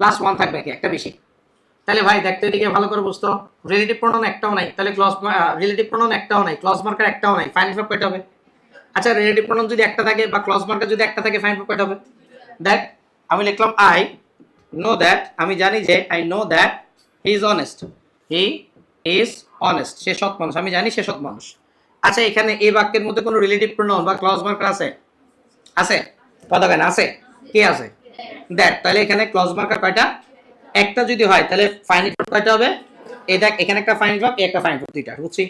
+1 থাকবে কি একটা বেশি। তাহলে ভাই দেখতে এদিকে ভালো করে বুঝতো, রিলেটিভ প্রোনাউন একটাও নাই, তাহলে রিলেটিভ প্রোনাউন একটাও নাই, ক্লজ মার্কার একটাও নাই, ফাইনাল ভার্ব কয়টা হবে? আচ্ছা রিলেটিভ প্রোনাউন যদি একটা থাকে বা ক্লজ মার্কার যদি একটা থাকে, ফাইনাল ভার্ব কয়টা হবে? দেখ আমি লিখলাম আই নো দ্যাট, আমি জানি যে I know that he is honest, he is honest, সে সৎ মানুষ, আমি জানি সে সৎ মানুষ। আচ্ছা এখানে এই বাক্যের মধ্যে কোনো রিলেটিভ প্রোনাউন বা ক্লজ মার্কার আছে? আছে? কথা কেন আছে? কে আছে? দ্যাট। তাহলে এখানে ক্লজ মার্কার কয়টা? একটা যদি হয় তাহলে ফাইনাল ভার্ব কয়টা হবে? এই দেখ এখানে একটা ফাইনাল ভার্ব, একটা ফাইনাল ভার্ব, দুইটা। বুঝছি?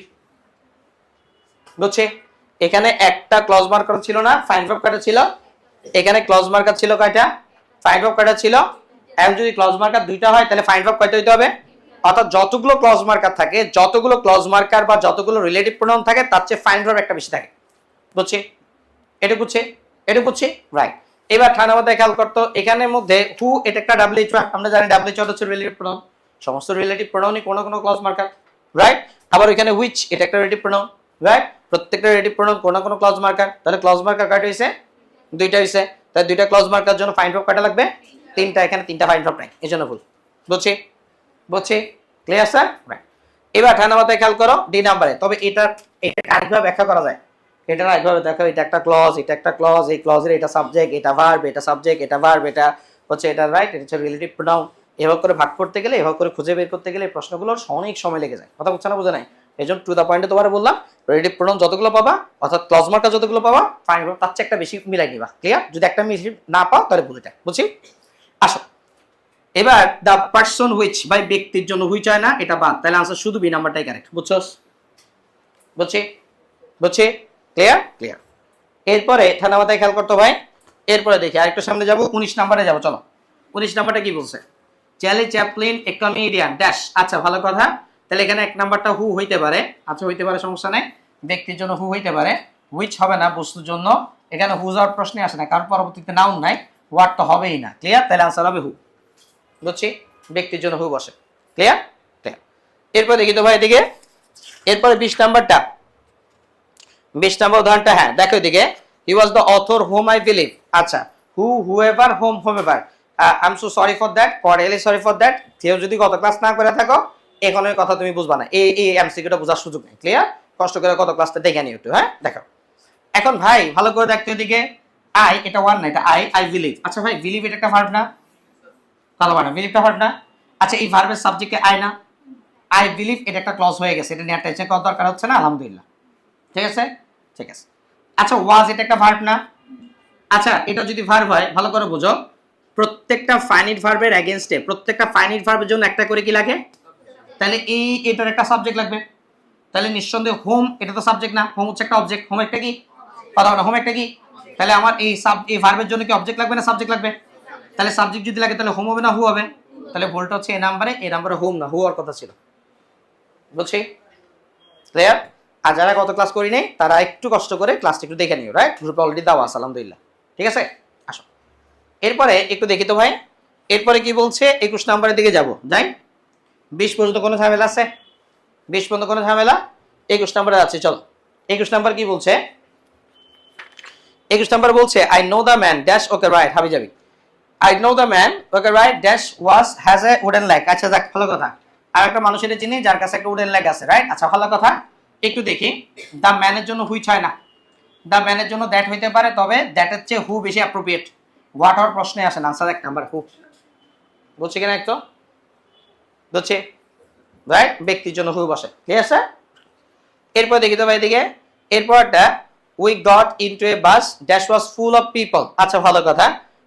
বুঝছি? এখানে একটা ক্লজ মার্কার ছিল না, ফাইনাল ভার্ব কয়টা ছিল? এখানে ক্লজ মার্কার ছিল কয়টা? ফাইনাল ভার্ব কয়টা ছিল? এখন যদি ক্লজ মার্কার দুইটা হয় তাহলে ফাইনাল ভার্ব কয়টা হইতে হবে? অর্থাৎ যতগুলো ক্লজ মার্কার থাকে, যতগুলো ক্লজ মার্কার বা যতগুলো রিলেটিভ প্রোনাউন থাকে তার চেয়ে ফাইনাল ভার্ব একটা বেশি থাকে। বুঝছি? এটা বুঝছি? এটা বুঝছি? রাইট। এবার ঠান্ডা মাথায় খেয়াল করতো, এখানের মধ্যে হু এটা একটা ডাব্লিউএইচ, আমরা জানি ডাব্লিউএইচ হচ্ছে রিলেটিভ প্রোনাউন, সমস্ত রিলেটিভ প্রোনাউনই কোনো কোনো ক্লজ মার্কার, রাইট? আবার এখানে হুইচ এটা একটা রিলেটিভ প্রোনাউন, রাইট? প্রত্যেকটা রিলেটিভ প্রোনাউন কোনো কোনো ক্লজ মার্কার, তাহলে ক্লজ মার্কার কয়টা হইছে? দুইটা হইছে। তাই দুইটা ক্লজ মার্কার জন্য ফাইন ভার্ব কয়টা লাগবে? তিনটা। এখানে তিনটা ফাইন ভার্ব নাই, এজন্য ভুল। বুঝছি? বুঝছি? Clear sir? রাইট। এবার ঠান্ডা মাথায় খেয়াল করো ডি নাম্বারে, তবে এটা আরেকভাবে ব্যাখ্যা করা যায়। এটা আরেকভাবে দেখো, এটা একটা ক্লজ, এটা একটা ক্লজ, এই ক্লজের এটা সাবজেক্ট, এটা ভার্ব, এটা সাবজেক্ট, এটা ভার্ব, এটা হচ্ছে এটা রাইট, এটা হচ্ছে রিলেটিভ প্রোনাউন। এভাবে করে ভাগ করতে গেলে, এভাবে করে খুঁজে বের করতে গেলে প্রশ্নগুলোর অনেক সময় লেগে যায়। কথা বুঝছো না? বুঝে নাই? এই জন্য টু দ্য পয়েন্টে তোমার বললাম, রিলেটিভ প্রোনাউন যতগুলো পাবা, অর্থাৎ ক্লজ মার্কার যতগুলো পাবা, ফাইন ভার্ব তার চেয়ে একটা বেশি মিলাই নিবা। ক্লিয়ার? যদি একটা বেশি না পাও তাহলে ভুল এটা। বুঝছি? আসো এবার দ্য পারসন হুইচ, ভাই ব্যক্তির জন্য হুইচ হয় না, এটা বাদ, তাহলে আনসার শুধু বি নাম্বারটাই কারেক্ট। বুঝছস? বুঝছি? বুঝছি? ক্লিয়ার? ক্লিয়ার। এরপরে ঠান্ডা মাথায় খেয়াল করতে ভাই, এরপরে দেখি আরেকটু সামনে যাব, 19 নাম্বারে যাব। চলো 19 নাম্বারটা কি বলছে? চার্লি চ্যাপলিন এ কমেডিয়ান ড্যাশ। আচ্ছা ভালো কথা, তাহলে এখানে এক নাম্বারটা হু হইতে পারে। আচ্ছা হইতে পারে, সমস্যা নাই, ব্যক্তির জন্য হু হইতে পারে, হুইচ হবে না, বস্তুর জন্য এখানে হু যাওয়ার প্রশ্নই আসে না, কারণ পরবর্তীতে নাউন নাই, ওয়ার্ড তো হবেই না। ক্লিয়ার? তাহলে আনসার হবে হু। বুঝছি? ব্যক্তির জন্য হু বসে। ক্লিয়ার? ক্লিয়ার। এরপর দেখি তো ভাই এদিকে, এরপরে 20 নাম্বারটা, 20 নম্বর উদাহরণটা, হ্যাঁ দেখো এদিকে, he was the author whom I believe. আচ্ছা whoever whomever, I am so sorry for that, really sorry for that. কেউ যদি গত ক্লাস না করে থাকো, এখনের কথা তুমি বুঝবা না, এই এমসিকিউটা বোঝার সুযোগ নেই। ক্লিয়ার? কষ্ট করে কত ক্লাসটা দেখে নিও একটু, হ্যাঁ দেখো। এখন ভাই ভালো করে দেখতে এদিকে, আই এটা ওয়ান না, এটা আই বিলিভ। আচ্ছা ভাই বিলিভ এটা একটা ভার্ব না? কথা বলে না, বিলিভটা ভার্ব না? আচ্ছা এই ভার্বের সাবজেক্টে আই না? আই বিলিভ এটা একটা ক্লজ হয়ে গেছে, এটা নিয়ে টেনশন করার দরকার হচ্ছে না, আলহামদুলিল্লাহ। ঠিক আছে? ঠিক আছে। আচ্ছা ওয়াজ এটা একটা ভার্ব না? আচ্ছা এটা যদি ভার্ব হয় ভালো করে বুঝো, প্রত্যেকটা ফাইনাইট ভার্বের এগেইনস্টে, প্রত্যেকটা ফাইনাইট ভার্বের জন্য একটা করে কি লাগে? তাহলে এই এটার একটা সাবজেক্ট লাগবে। তাহলে নিঃসন্দেহে হোম এটা তো সাবজেক্ট না, হোম হচ্ছে একটা অবজেক্ট, হোম একটা কি? কথা বলো, হোম একটা কি? তাহলে আমার এই ভার্বের জন্য কি অবজেক্ট লাগবে না সাবজেক্ট লাগবে? তাহলে সাবজেক্ট যদি লাগে তাহলে হোম হবে না হু হবে? তাহলে ভুলটা হচ্ছে এই নাম্বারে হোম না হু হওয়ার কথা ছিল। বুঝছি? ক্লিয়ার? আর যারা কত ক্লাস করি নাই তারা একটু কষ্ট করে ক্লাসটা একটু দেখে নিও, রাইট? গ্রুপে অলরেডি দেওয়া আছে আলহামদুলিল্লাহ। ঠিক আছে? আসো এরপরে একটু দেখি তো ভাই, এরপরে কি বলছে? 21 নম্বরের দিকে যাব, যাই। 20 পর্যন্ত কোনো ঝামেলা আছে? 20 পর্যন্ত কোনো ঝামেলা? 21 নম্বরে আছে, চলো 21 নম্বর কি বলছে? 21 নম্বর বলছে I know the man dash okay right, হাবি যাবি। I know the man okay write dash was has a wooden leg. আচ্ছা যাক ভালো কথা, আর একটা মানুষের চিনি যার কাছে একটা উডেন লেগ আছে, রাইট? আচ্ছা ভালো কথা, একটু দেখি, দ্য ম্যানের জন্য হুইচ হয় না, দ্য ম্যানের জন্য দ্যাট হইতে পারে, তবে দ্যাটের চেয়ে হু বেশি অ্যাপ্রোপ্রিয়েট। হোয়াট হওয়ার প্রশ্নে আসে না, আনসার এক নাম্বার হু। বুঝছি কিনা একটু? বুঝছি? রাইট? ব্যক্তির জন্য হু বসে। ঠিক আছে? এরপর দেখি তো ভাই এদিকে, এরপরটা we got into a bus dash was full of people. আচ্ছা ভালো কথা,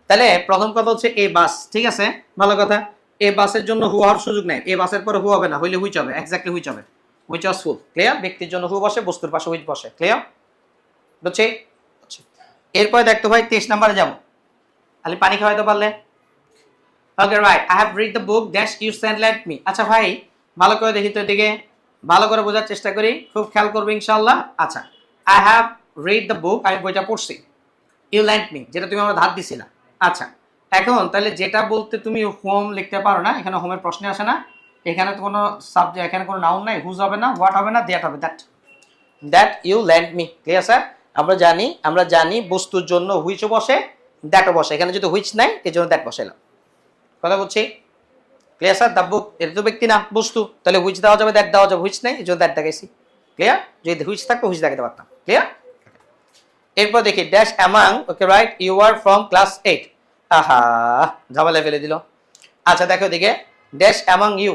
তাহলে প্রথম কথা হচ্ছে এ বাস, ঠিক আছে ভালো কথা, এ বাসের জন্য হু হওয়ার সুযোগ নেই, এ বাসের পরে হু হবে না, হইলে হুইচ হবে, এক্স্যাক্টলি হুইচ হবে, হুইচ ওয়াজ ফুল। ক্লিয়ার? ব্যক্তির জন্য হু বসে, বস্তুর পাশে হুইচ বসে। ক্লিয়ার? বুঝছি? এরপরে দেখতো ভাই 23 নম্বরে যাবো, খালি পানি খাওয়াইতে পারলে। Okay right, I have read the book dash you send let me. আচ্ছা ভাই ভালো করে দেখি তো এদিকে, ভালো করে বোঝার চেষ্টা করি, খুব খেয়াল করবে ইনশাআল্লাহ। আচ্ছা আই হ্যাভ রিড দ্য বুক, আমি বইটা পড়ছি, ইউ লেন্ট মি যেটা তুমি আমার ধার দিছিলা। আচ্ছা এখন তাহলে যেটা বলতে তুমি হোম লিখতে পারো না, এখানে হোমের প্রশ্নে আসে না, এখানে তো কোনো সাবজেক্ট, এখানে কোনো নাউন নাই, হুজ হবে না, হোয়াট হবে না, দ্যাট হবে, that you lent me. Clear sir? আমরা জানি বস্তুর জন্য হুইচও বসে দ্যাটও বসে, এখানে যদি হুইচ নাই এই জন্য দ্যাট বসাইলাম। কথা বলছি ক্লিয়ার স্যার? দ্য বুক এটা তো ব্যক্তি না বস্তু, তাহলে হুইচ দেওয়া যাবে, দ্যাট দেওয়া যাবে, হুইচ নেই এই জন্য দ্যাট দেখাইছি। ক্লিয়ার? যদি হুইচ থাকতো হুইচ দেখাতে পারতাম। ক্লিয়ার? এরপর দেখি dash among, okay right, you are from class 8। আহা ঝামেলা ফেলে দিল। আচ্ছা দেখো দিকে dash among you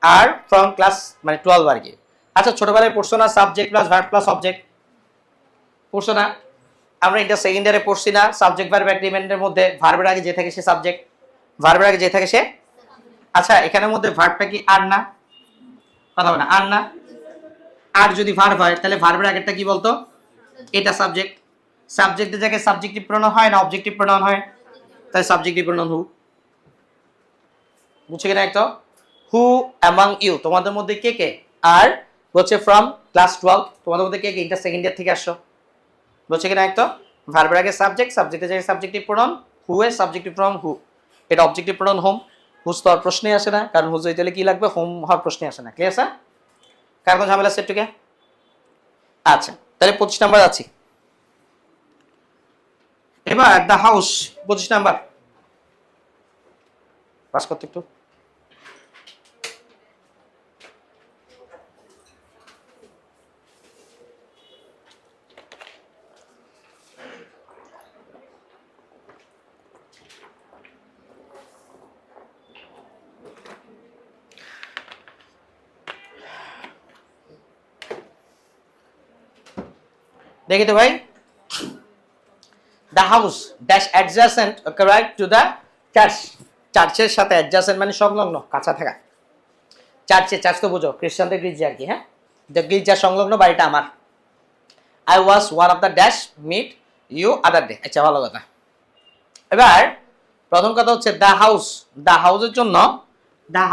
are from class মানে 12 আর কি। আচ্ছা ছোটবেলায় পড়ছো না subject plus verb plus object, পড়ছো না? আমরা এটা সেকেন্ড ইয়ারে পড়ছি না, সাবজেক্ট ভার্ব এগ্রিমেন্টের মধ্যে ভার্বের আগে যে থাকে সে সাবজেক্ট, ভার্বের আগে যে থাকে সে। আচ্ছা এখানের মধ্যে ভার্বটা কি আর না? কথা বলে না আর না? আর যদি ভার্ব হয় তাহলে ভার্বের আগেরটা কি বলতো? এটা সাবজেক্ট, সাবজেক্টের জায়গায় সাবজেক্টিভ প্রোনাউন হয় না অবজেক্টিভ প্রোনাউন হয়? তাই সাবজেক্টিভ প্রোনাউন হু। বুঝছে কিনা একটা? হু অ্যামাং ইউ তোমাদের মধ্যে কে কে, আর হচ্ছে ফ্রম ক্লাস 12 তোমাদের মধ্যে কে কে ইন্টার সেকেন্ড ইয়ার থেকে আসছো। বুঝছে কিনা একটা? ভার্বের আগে সাবজেক্ট, সাবজেক্টের জায়গায় সাবজেক্টিভ প্রোনাউন, হু এর সাবজেক্টিভ প্রোনাউন হু, এটা অবজেক্টিভ প্রোনাউন হোম। হুজ তো আর প্রশ্নই আসে না, কারণ হুজ হইতে হলে কি লাগবে, হোম হওয়ার প্রশ্নই আসে না। Clear sir? কার কোন ঝামেলা আছে একটুকে? আচ্ছা তাহলে 25 নাম্বার আছি। এবার দ্য হাউস 25 নাম্বার পাস করতে একটু। দেখি তো ভাই, the house dash adjacent, okay right, to the church, চার্চের সাথে অ্যাডজাসেন্ট মানে সংলগ্ন, কাছা থাকা। চার্চ তো বুঝো খ্রিস্টানদের গির্জা আর কি। হ্যাঁ, দ্য গির্জা সংলগ্ন বাড়িটা আমার। I was one of the dash meet you other day. আচ্ছা ভালো কথা। এবার প্রথম কথা হচ্ছে দ্য হাউস, দ্য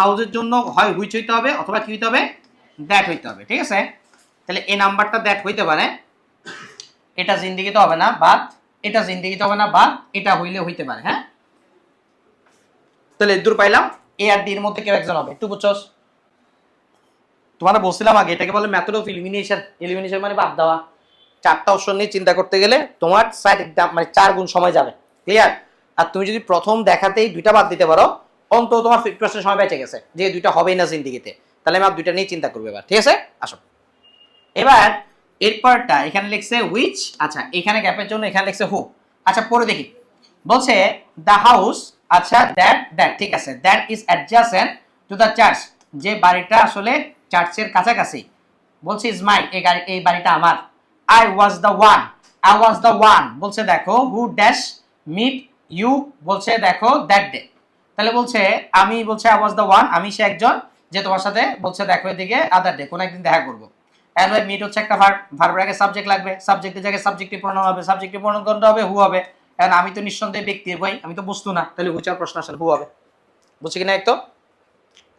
হাউসের জন্য হয় হুইচ হইতে হবে অথবা কি হইতে হবে, দ্যাট হইতে হবে। ঠিক আছে, তাহলে এই নাম্বারটা দ্যাট হইতে পারে, এটা জিন্দিগিতে হবে না, বাট এটা জিন্দিগিতে হবে না, বাট এটা হইলে হইতে পারে। হ্যাঁ, তাহলে দূর পাইলাম এ আর ডি এর মধ্যে কেউ একজন হবে। একটু বুঝছস? তোমার বলছিলাম আগে এটাকে বলে মেথড অফ এলিমিনেশন। এলিমিনেশন মানে বাদ দেওয়া। চারটা অপশন নিয়ে চিন্তা করতে গেলে তোমার সাইড একদম মানে 4 গুণ সময় যাবে। ক্লিয়ার? আর তুমি যদি প্রথম দেখাতেই দুইটা বাদ দিতে পারো, অন্তত তোমার 50% সময় বেঁচে গেছে, যে দুইটা হবেই না জিন্দিগিতে। তাহলে আমি আর দুইটা নিয়ে চিন্তা করবো এবার। ঠিক আছে, আসো এবার এরপরটা এখানে লিখছে হুইচ। আচ্ছা এখানে গ্যাপের জন্য এখানে লিখছে হু। আচ্ছা পরে দেখি, বলছে দ্য হাউস, আচ্ছা দ্যাট ঠিক আছে, that is adjacent to the church, যে বাড়িটা আসলে চার্চের কাছাকাছি। বলছে ইজ মাই, এই বাড়িটা আমার। আই ওয়াজ দ্য ওয়ান বলছে দেখো, হু ড্যাশ মিট ইউ বলছে দেখো দ্যাট ডে। তাহলে বলছে আমি, বলছে আই ওয়াজ দ্য ওয়ান, আমি সে একজন যে তোমার সাথে বলছে দেখো এদিকে আদার ডে, কোন একদিন দেখা করবো। এন্ড বাই মিট হচ্ছে একটা ভার্ব, ভার্বের আগে সাবজেক্ট লাগবে, সাবজেক্টের জায়গায় সাবজেক্টিভ প্রোনাউন হবে, সাবজেক্টিভ প্রোনাউন কোনটা হবে, হু হবে। কারণ আমি তো নিঃসন্দেহে ব্যক্তির ভাই, আমি তো বস্তু না, তাহলে হুচার প্রশ্ন আসলে হু হবে। বুঝছি কিনা একটু?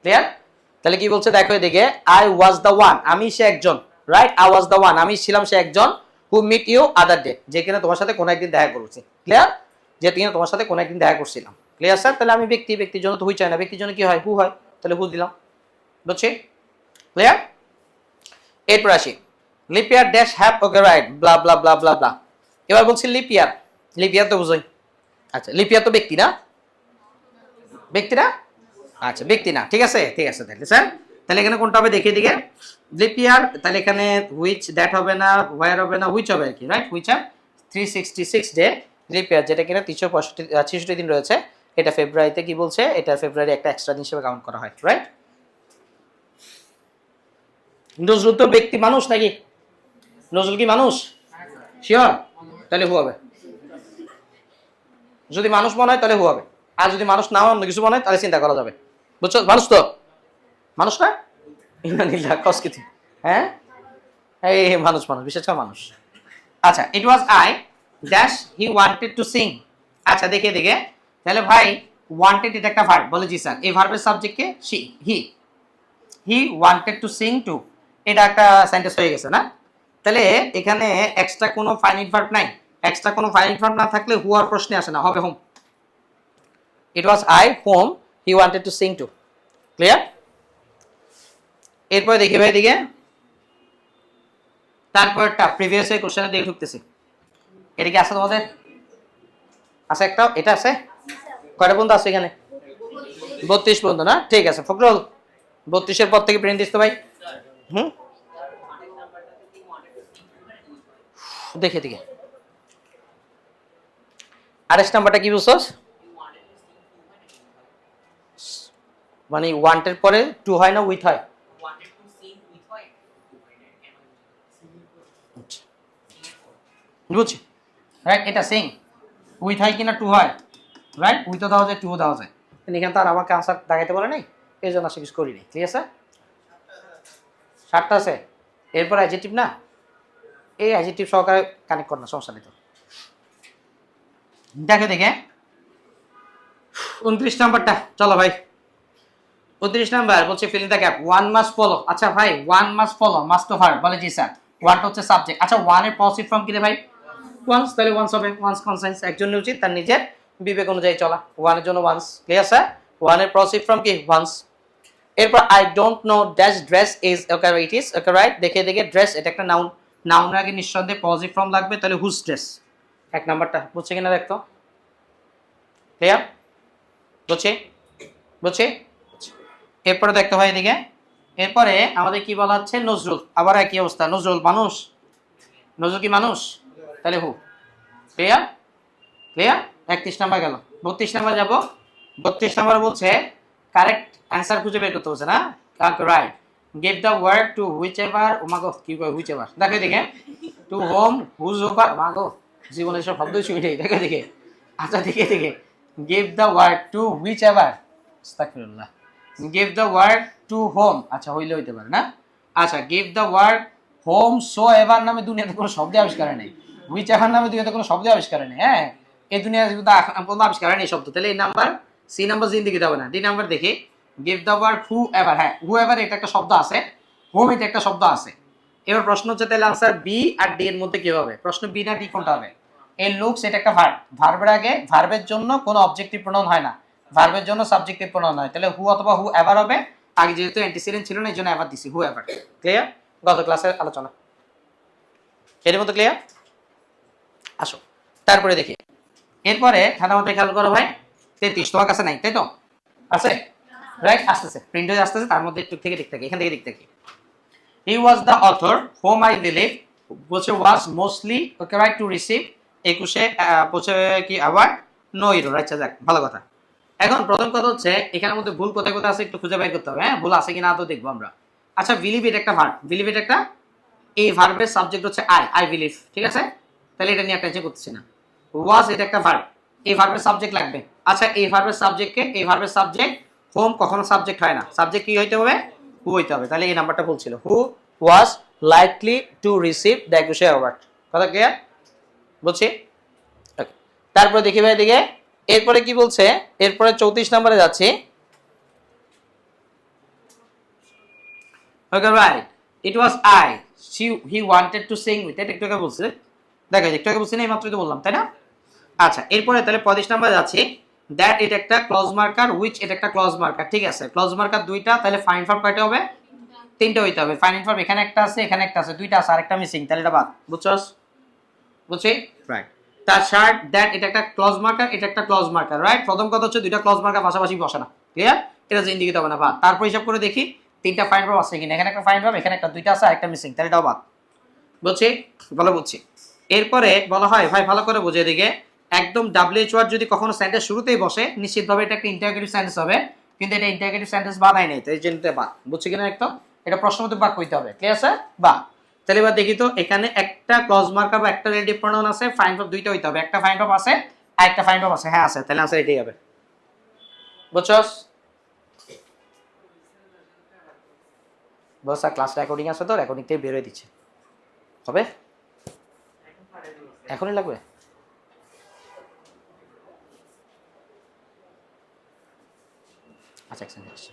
ক্লিয়ার? তাহলে কি বলছে দেখো এদিকে, আই ওয়াজ দ্য ওয়ান, আমি সে একজন, right, I was the one, আমি ছিলাম সে একজন, who meet you other day, যে কিনা তোমার সাথে কোনো একদিন দেখা করছি। ক্লিয়ার? যে কিনা তোমার সাথে কোনো একদিন দেখা করছিলাম। Clear sir? তাহলে আমি ব্যক্তির জন্য তো হুই চাই না, ব্যক্তির জন্য কি হয়, হু হয়, তাহলে হু দিলাম। বুঝছি? ক্লিয়ার? এরপর আসি leap year dash have, okay right, blah blah blah blah blah. এবার বলছি লিপ ইয়ার তো বুঝোই। আচ্ছা লিপ ইয়ার তো ব্যক্তি না, ব্যক্তি না, আচ্ছা ব্যক্তি না, ঠিক আছে তাহলে স্যার, তাহলে এখানে কোনটা হবে দেখিয়ে দিকে, লিপ ইয়ার, তাহলে এখানে হুইচ দ্যাট হবে না, হোয়ার হবে না, হুইচ হবে আর কি, right, which are 366 day lip ইয়ার, যেটা কিনা 366 দিন রয়েছে। এটা ফেব্রুয়ারিতে কি বলছে, এটা ফেব্রুয়ারি একটা এক্সট্রা দিন হিসেবে কাউন্ট করা হয়, রাইট। নজরুল তো ব্যক্তি মানুষ নাকি? নজরুল কি মানুষ? শিওর? তাহলে হু হবে। যদি মানুষ মনে হয় তাহলে হু হবে, আর যদি মানুষ না অন্য কিছু মনে হয় তাহলে চিন্তা করা যাবে। বুঝছো? মানুষ তো মানুষ না, ইমানিল্লাহ কসকিতি। হ্যাঁ এই মানুষ বিশেষ করে মানুষ। আচ্ছা it was I dash he wanted to sing. আচ্ছা দেখে তাহলে ভাই ওয়ান্টেড এটা একটা ভার্ব, বলে জি স্যার, এই ভার্বের সাবজেক্ট কে, he wanted to sing to, এটা একটা সেন্টেন্স হয়ে গেছে না? তাহলে এখানে এক্সট্রা কোনো ফাইনাইট ভার্ব নাই, এক্সট্রা কোনো ফাইনাইট ভার্ব না থাকলে হু আর প্রশ্নে আসে না, হবে home. It was I home he wanted to sing to. Clear? এরপরে দেখি ভাই দিকে, তারপরটা প্রিভিয়াস এর কোশ্চেনে দিয়ে ঢুকতেছি। এটা কি আছে তোমাদের? আছে একটা, এটা আছে কয়টা বন্ধু আছে এখানে? 32 পর্যন্ত না, ঠিক আছে ফখরুল 32 এর পর থেকে প্রিন্ট দিস তো ভাই। হুম দেখে দিকে 28 নাম্বারটা কি বলছস, মানে ওয়ান্টের পরে টু হয় না উইথ হয়? বুঝছি, রাইট, এটা সিং উইথ হয় কিনা টু হয়, রাইট, উইথও দেওয়া যায় টু দেওয়া যায়, এখানে তো আর আমাকে আনসার দেখাইতে বলে নাই, এই জন্য আসলে কিছু করিনি, ঠিক আছে। 7টা আছে, এরপর অ্যাডজেক্টিভ না, এই অ্যাডজেক্টিভ সহকারে কানেক্ট কর না, সমস্যা নেই তো। দেখে দেখে 29 নাম্বারটা, চলো ভাই 29 নাম্বার বলছে fill in the gap, one must follow. আচ্ছা ভাই one must follow, must of verb বলে জি স্যার, ওয়ানটা হচ্ছে সাবজেক্ট। আচ্ছা ওয়ান এর পজিটিভ ফর্ম কি রে ভাই? ওয়ান্স, তাহলে ওয়ান্স হবে, ওয়ান্স কনসাইন্স, একজনের উচিত তার নিজের বিবেক অনুযায়ী চলা, ওয়ানের জন্য ওয়ান্স, ক্লিয়ার স্যার, ওয়ানের পজিটিভ ফর্ম কি ওয়ান্স। এরপর I don't know dash dress is, okay it is, okay right, দেখে দেখে ড্রেস এটা একটা নাউন, নাউনের আগে নিঃসন্দেহে পজিটিভ ফর্ম লাগবে, তাহলে হুজ ড্রেস, এক নাম্বারটা বুঝছে কিনা দেখতো, ক্লিয়ার, বুঝছি বুঝছি। এরপরে দেখতে হয় এদিকে, এরপরে আমাদের কি বলা হচ্ছে নজরুল, আবার একই অবস্থা, নজরুল মানুষ, নজরুল কি মানুষ, তাহলে হু, ক্লিয়ার ক্লিয়ার। 31 নাম্বার গেল, 32 নাম্বার যাব, 32 নাম্বার বলছে কারেক্ট অ্যান্সার খুঁজে বের করতে বলছে না, right, give the word to whichever, ওমাগো কি কয় হুইচ এভার, দেখে দিকে টু হোম হুজ ওভার, মাগো জীবনে সব শব্দ শুনে দেখে দিকে, আচ্ছা দেখে দিকে give the word to whichever, আস্তাগফিরুল্লাহ, give the word to whom, আচ্ছা হইলে হইতে পারে না, আচ্ছা give the word whomsoever নামে দুনিয়াতে কোনো শব্দ আবিষ্কার নেই, হুইচ এভার নামে দুনিয়াতে কোনো শব্দ আবিষ্কার নেই, হ্যাঁ এই দুনিয়াতে কোনো আবিষ্কার নেই শব্দ, তাহলে এই নাম্বার সি নাম্বার জিন্দিগি যাবে না, ডি নাম্বার দেখি give the word whoever, হ্যাঁ হু এভার এটা একটা শব্দ আছে, হোম এটা একটা শব্দ আছে, এবার প্রশ্ন হচ্ছে তাহলে আনসার বি আর ডি এর মধ্যে কি হবে, প্রশ্ন বি না ডি কোনটা হবে, এই লুকস এটা একটা ভার্ব, ভার্বের আগে ভার্বের জন্য কোনো অবজেক্টিভ প্রোনাউন হয় না, ভার্বের জন্য সাবজেক্টিভ প্রোনাউন হয়, তাহলে হু অথবা হু এভার হবে, আগে যেহেতু অ্যান্টিসিডেন্ট ছিল না এই জন্য এভার দিছি, হু এভার, ক্লিয়ার, গত ক্লাসের আলোচনা এর মতো ক্লিয়ার। আসো তারপরে দেখি, এরপরে ঠান্ডা মাথায় খেয়াল করো ভাই 33 তোমার কাছে নাই তাই তো, আছে রাইট, আসতেছে প্রিন্ট হয়ে আসতেছে, তার মধ্যে একটু থেকে দেখতে এখান থেকে দেখতে কি, he was the author whom I believe, বলছে was mostly okay right to receive 21-এ বলছে কি অ্যাওয়ার্ড নো হিরো, আচ্ছা যাক ভালো কথা। এখন প্রথম কথা হচ্ছে এখানের মধ্যে ভুল কোথায় কোথায় আছে একটু খুঁজে বের করতে হবে, হ্যাঁ ভুল আছে কিনা তো দেখবো আমরা। আচ্ছা বিলিভ এটা একটা ভার্ব, বিলিভ এটা একটা, এই ভার্বের সাবজেক্ট হচ্ছে আই, আই বিলিভ, ঠিক আছে, তাহলে এটা নিয়ে টেনশন করতেছি না। ওয়াজ এটা একটা ভার্ব, এই ভার্বের সাবজেক্ট লাগবে, আচ্ছা এই ভার্বের সাবজেক্টকে, এই ভার্বের সাবজেক্ট হোম কখনো সাবজেক্ট হয় না, সাবজেক্ট কি হইতে হবে, হু হইতে হবে, তাহলে এই নাম্বারটা ভুল ছিল, who was likely to receive the 21 award, কথা ক্লিয়ার, বুঝছি। তারপরে দেখি ভাই দিকে, এরপরে কি বলছে, এরপরে 34 নম্বরে যাচ্ছি, okay right, it was I he wanted to Singh with, এটা একটু আগে বলছে, দেখো একটু আগে বলছি না, এই মাত্রই তো বললাম তাই না। আচ্ছা এরপরে তাহলে 35 নম্বরে যাচ্ছি, দ্যাট এটা একটা ক্লজ মার্কার, উইচ এটা একটা ক্লজ মার্কার, ঠিক আছে ক্লজ মার্কার দুইটা, তাহলে ফাইন ভার্ব কয়টা হবে, তিনটা হইতে হবে, ফাইন ভার্ব এখানে একটা আছে এখানে একটা আছে, দুইটা আছে আরেকটা মিসিং, তাহলে এটা বাদ, বুঝছস, বুঝছি রাইট। তার শার্ট দ্যাট এটা একটা ক্লজ মার্কার, এটা একটা ক্লজ মার্কার, রাইট, প্রথম কথা হচ্ছে দুইটা ক্লজ মার্কার পাশাপাশি বসে না, ক্লিয়ার, এটা জিন্দিগিতে হবে না, বাদ। তারপর হিসাব করে দেখি তিনটা ফাইন ভার্ব আছে কিনা, এখানে একটা ফাইন ভার্ব এখানে একটা, দুইটা আছে আরেকটা মিসিং, তাহলে এটাও বাদ, বুঝছি ভালো বুঝছি। এরপরে বলা হয় ভাই ভালো করে বুঝে দিকে, একদম ডাব্লিউএইচ ওয়ার্ড যদি কখনো সেন্টেন্স শুরুতেই বসে নিশ্চিতভাবে এটা একটা ইন্টারোগেটিভ সেন্টেন্স হবে, কিন্তু এটা ইন্টারোগেটিভ সেন্টেন্স বানাই নাই, তাই জন্য বাদ, বুঝছি কিনা একদম, এটা প্রশ্নবোধক বাক্য হইতে হবে, ক্লিয়ার স্যার, বা তাহলে এবার দেখি তো এখানে একটা ক্লজ মার্কার বা একটা রিলেটিভ প্রোনাউন আছে, ফাইন ভার্ব দুইটা হইতে হবে, একটা ফাইন ভার্ব আছে আর একটা ফাইন ভার্ব আছে, হ্যাঁ আছে, তাহলে আনসার এটাই হবে, বুঝছস, বস ক্লাস রেকর্ডিং আছে তো, রেকর্ডিং থেকে বের হয়ে দিচ্ছে, হবে এখনই লাগবে, আচ্ছা এক সেকেন্ড আসছে।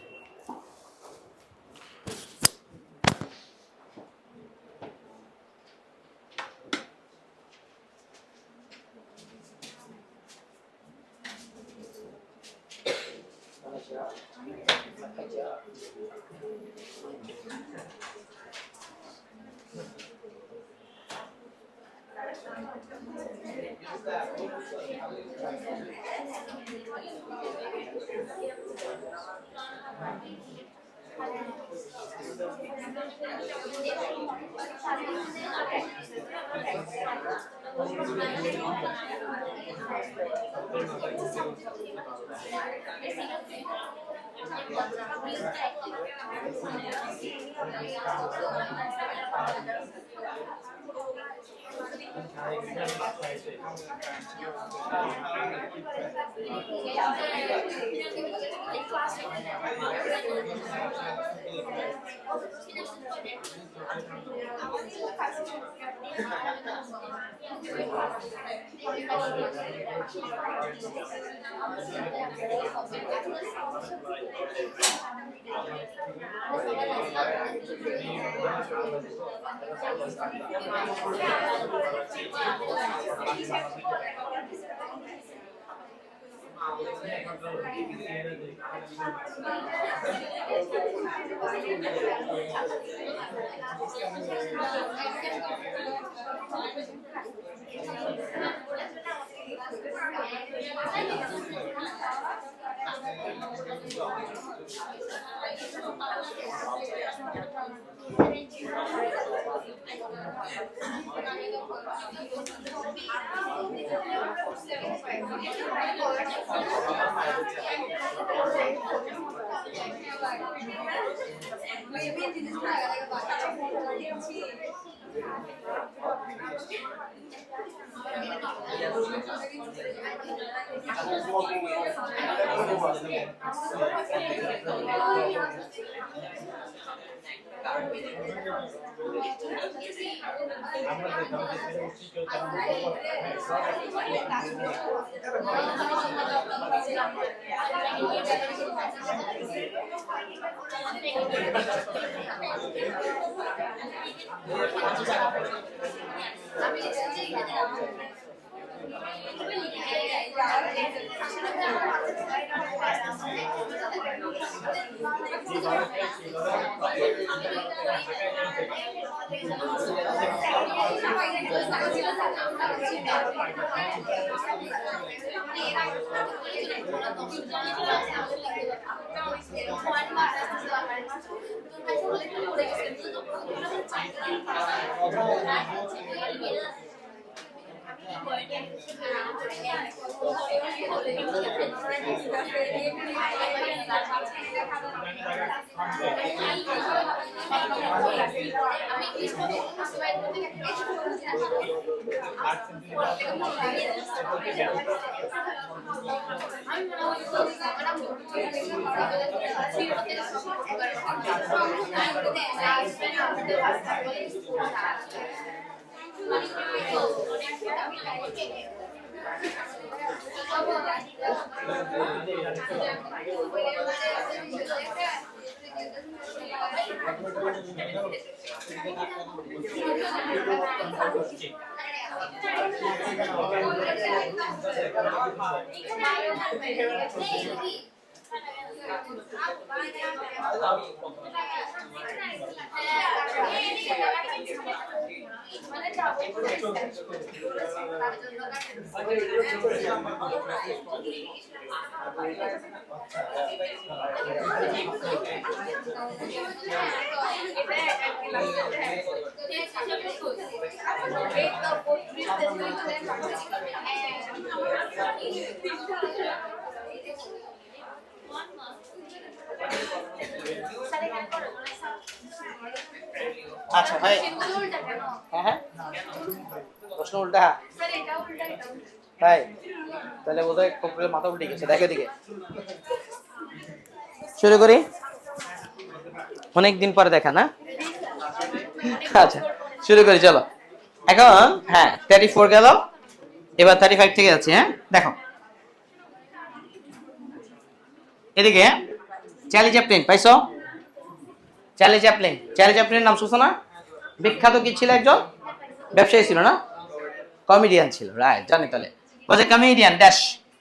আচ্ছা ভাই, হ্যাঁ হ্যাঁ প্রশ্ন উল্টা, তাই তাহলে বোধহয় কম্পিউটার মাথা উল্টে গেছে। দেখো দিকে শুরু করি, অনেকদিন পরে দেখা না। আচ্ছা শুরু করি চলো। এখন হ্যাঁ 34 গেল, এবার 35 থেকে যাচ্ছি। হ্যাঁ দেখো এদিকে চার্লি চ্যাপলিন পাইছো? চার্লি চ্যাপলিন, চার্লি চ্যাপলিনের নাম শুনছো না? বিখ্যাত কি ছিল, একজন ব্যবসায়ী ছিল না, কমেডিয়ান ছিল, রাইট জানি তাহলে বলছে কমেডিয়ান ড্যাশ।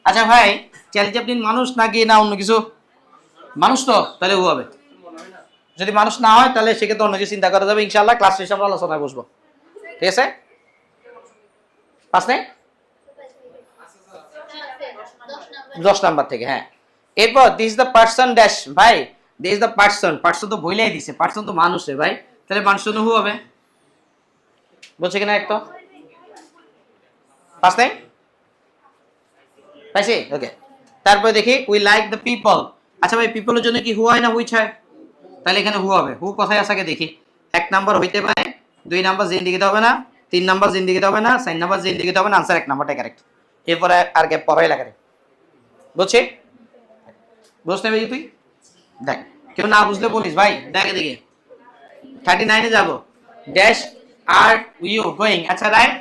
আচ্ছা ভাই চার্লি চ্যাপলিন মানুষ নাকি না অন্য কিছু? মানুষ তো, তাহলে ও হবে। যদি মানুষ না হয় তাহলে সেক্ষেত্রে অন্য কিছু চিন্তা করা যাবে ইনশাআল্লাহ। ক্লাস শেষে আমরা আলোচনায় বসবো, ঠিক আছে? পাস নেই 10 নাম্বার থেকে, হ্যাঁ। এরপর দিস দ্য পারসন ড্যাশ, ভাই দিস দ্য পারসন, পারসন তো ভুলেই দিছে, পারসন তো মানুষ রে ভাই, তাহলে পারসন হু হবে, বলছে কিনা একটু পাস নাই পাইছি, ওকে। তারপরে দেখি উই লাইক দ্য পিপল, আচ্ছা ভাই পিপলের জন্য কি হু হয় না হুইচ হয়, তাহলে এখানে হু হবে, হু কোথায় আছে আগে দেখি। 1 নাম্বার হইতে পারে, 2 নাম্বার জিন্দিগিতে হবে না, 3 নাম্বার জিন্দিগিতে হবে না, 4 নাম্বার জিন্দিগিতে হবে না, আনসার 1 নাম্বারটাই কারেক্ট। এরপরে আর গ্যাপ পড়াই লাগে, বুঝছি, বুঝতে পারবি তুই, দেখ কেউ না বুঝলে বলিস ভাই, দেখে দেখে 39-এ যাবো, ড্যাশ আর ইউ গোয়িং, আচ্ছা রাইট,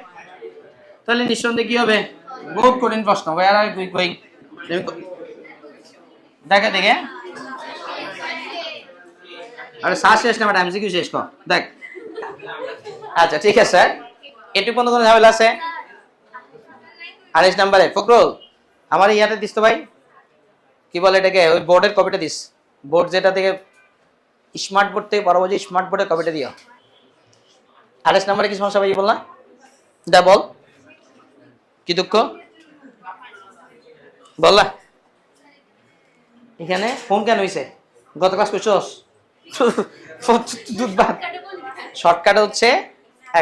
তাহলে নিঃসন্দেহে কি হবে, বহুত কঠিন প্রশ্ন ভাই, আর গোয়িং, দেখে দেখে, আরে শ্বাস শেষ না ম্যাডাম, এমসিকিউ শেষ কর দেখ। আচ্ছা ঠিক আছে স্যার, এটুকু কোনো ঝামেলা আছে। 28 নাম্বারে ফখরুল আমার ইয়াতে দিস তো ভাই, কি বলে এটাকে, ওই বোর্ডের কপিটা দিস, বোর্ড যেটা থেকে স্মার্ট বোর্ড থেকে বড় যে স্মার্ট বোর্ডের কপিটা দিও। 28 নাম্বারে কি সমস্যা ভাই বললাম, দা বল কি দুঃখ বললা, এখানে ফোন কেন হইছে, গত ক্লাস করছস দুধ ভাত। শর্টকাট হচ্ছে